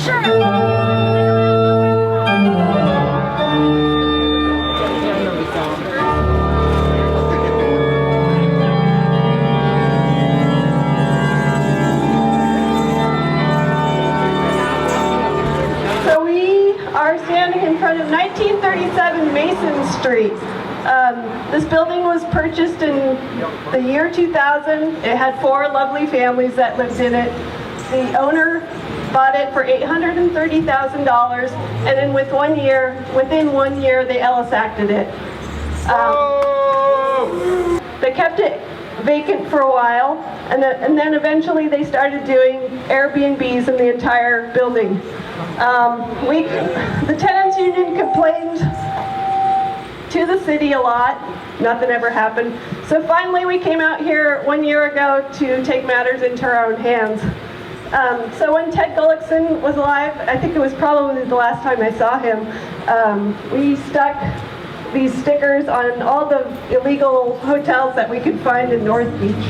So we are standing in front of 1937 Mason Street. This building was purchased in the year 2000. It had 4 lovely families that lived in it. The owner bought it for $830,000, and then within 1 year, they Ellis Acted it. They kept it vacant for a while, and then eventually they started doing Airbnbs in the entire building. The tenants union complained to the city a lot. Nothing ever happened. So finally we came out here 1 year ago to take matters into our own hands. So when Ted Gullickson was alive, I think it was probably the last time I saw him, we stuck these stickers on all the illegal hotels that we could find in North Beach.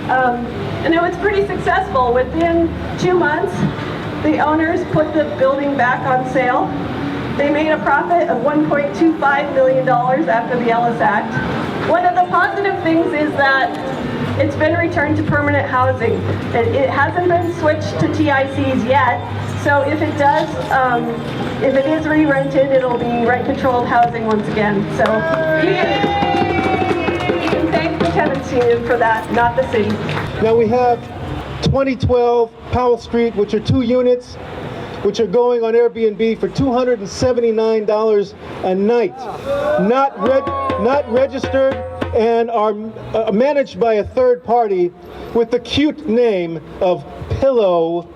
And it was pretty successful. Within 2 months, the owners put the building back on sale. They made a profit of $1.25 million after the Ellis Act. One of the positive things is that it's been returned to permanent housing. It hasn't been switched to TICs yet, so if it does, if it is re-rented, it'll be rent-controlled housing once again. So you can thank the tenants union for that, not the city. Now we have 2012 Powell Street, which are 2 units, which are going on Airbnb for $279 a night, not registered, and are managed by a third party with the cute name of Pillow.com.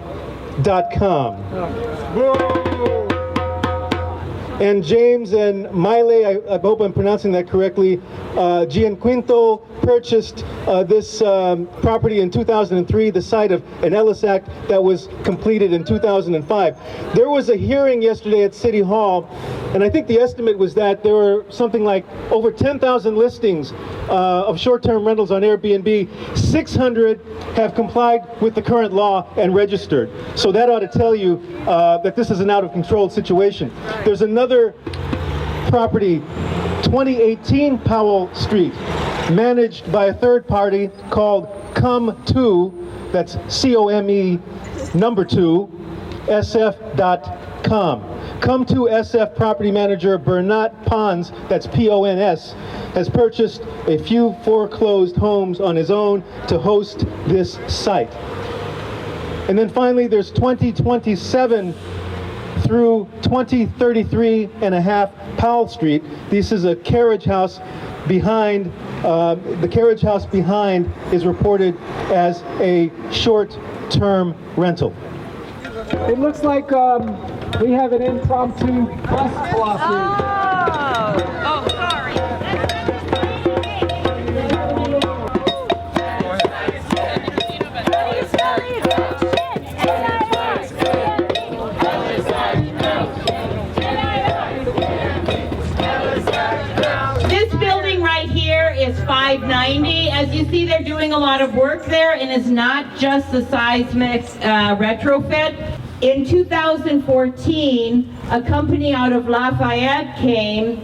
And James and Miley, I hope I'm pronouncing that correctly, Gianquinto purchased this property in 2003, the site of an Ellis Act that was completed in 2005. There was a hearing yesterday at City Hall, and I think the estimate was that there were something like over 10,000 listings of short-term rentals on Airbnb. 600 have complied with the current law and registered. So that ought to tell you that this is an out-of-control situation. There's another property, 2018 Powell Street, managed by a third party called Come2, that's C-O-M-E number 2, SF.com. Come2 SF property manager Bernat Pons, that's P-O-N-S, has purchased a few foreclosed homes on his own to host this site. And then finally there's 2027 through 2033 and a half Powell Street. This is a carriage house behind, the carriage house behind is reported as a short-term rental. It looks like we have an impromptu bus blockade. Oh, sorry. Is 590. As you see, they're doing a lot of work there, and it's not just the seismic retrofit. In 2014, a company out of Lafayette came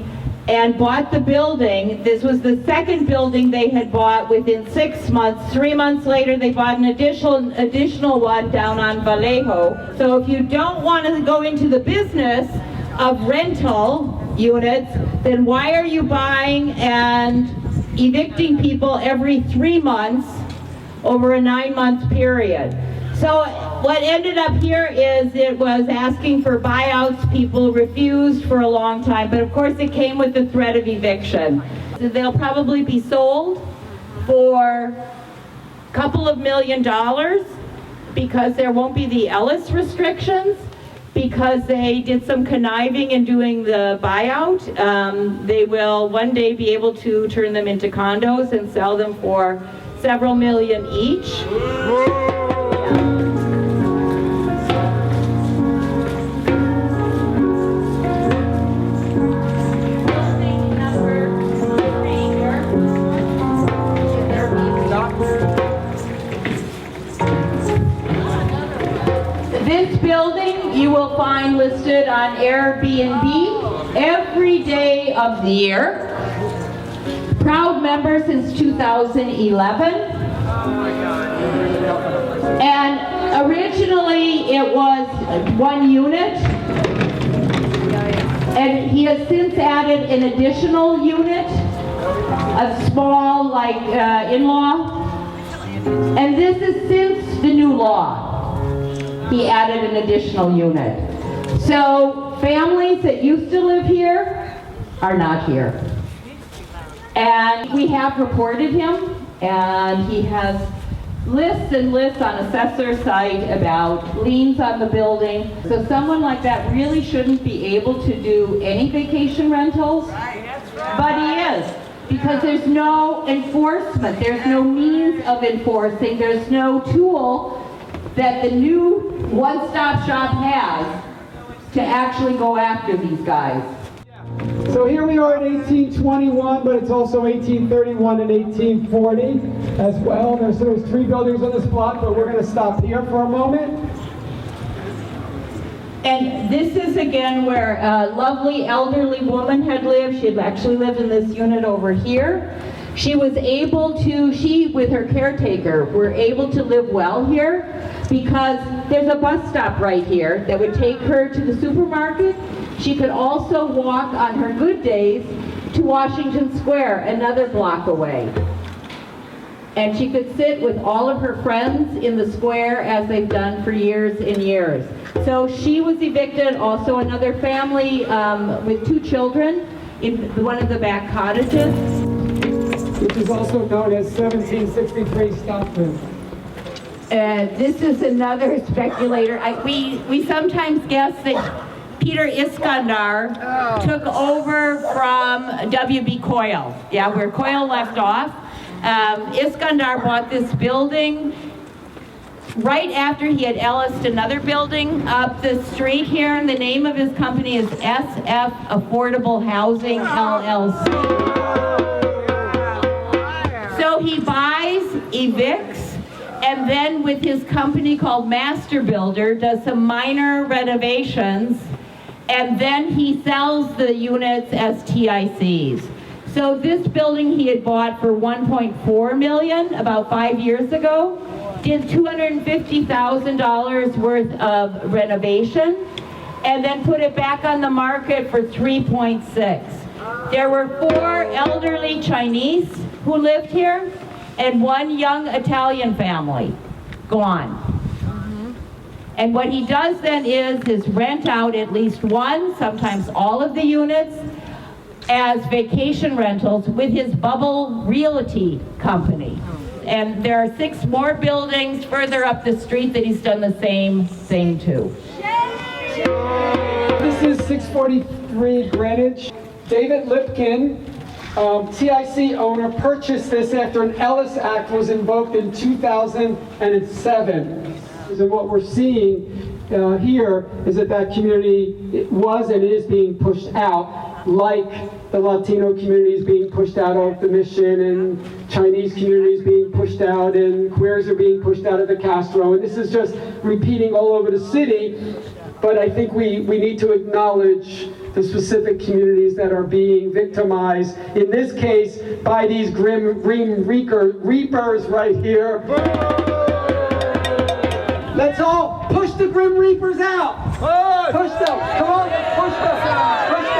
and bought the building. This was the second building they had bought within 6 months. 3 months later, they bought an additional one down on Vallejo. So if you don't want to go into the business of rental units, then why are you buying and evicting people every 3 months over a 9-month period? So what ended up here is it was asking for buyouts. People refused for a long time, but of course it came with the threat of eviction. They'll probably be sold for a couple of $1 million because there won't be the Ellis restrictions, because they did some conniving in doing the buyout. They will one day be able to turn them into condos and sell them for several million each. This building you will find listed on Airbnb every day of the year. Proud member since 2011. And originally it was 1 unit. And he has since added an additional unit, a small like in-law. And this is since the new law. He added an additional unit. So families that used to live here are not here. And we have reported him, and he has lists and lists on assessor's site about liens on the building. So someone like that really shouldn't be able to do any vacation rentals, but he is. Because there's no enforcement, there's no means of enforcing, there's no tool that the new one-stop shop has to actually go after these guys. So here we are in 1821, but it's also 1831 and 1840 as well. There's 3 buildings on this block, but we're going to stop here for a moment. And this is again where a lovely elderly woman had lived. She had actually lived in this unit over here. She was able to, with her caretaker, were able to live well here because there's a bus stop right here that would take her to the supermarket. She could also walk on her good days to Washington Square, another block away. And she could sit with all of her friends in the square as they've done for years and years. So she was evicted, also another family with 2 children in one of the back cottages. Which is also known as 1763 Stockton. This is another speculator. We sometimes guess that Peter Iskandar took over from W.B. Coyle. Yeah, where Coyle left off. Iskandar bought this building right after he had Ellised another building up the street here, and the name of his company is SF Affordable Housing LLC. So he buys, evicts, and then with his company called Master Builder does some minor renovations, and then he sells the units as TICs. So this building he had bought for $1.4 million about 5 years ago, did $250,000 worth of renovation, and then put it back on the market for 3.6. There were 4 elderly Chinese who lived here, and 1 young Italian family gone. And what he does then is rent out at least 1, sometimes all of the units, as vacation rentals with his Bubble Realty company. And there are 6 more buildings further up the street that he's done the same thing to. This is 643 Greenwich. David Lipkin, TIC owner, purchased this after an Ellis Act was invoked in 2007. And what we're seeing here is that community was and is being pushed out, like the Latino community is being pushed out of the Mission, and Chinese communities being pushed out, and queers are being pushed out of the Castro. And this is just repeating all over the city, but I think we need to acknowledge the specific communities that are being victimized, in this case, by these grim reapers right here. Let's all push the Grim Reapers out! Push them! Come on, push them! Push them!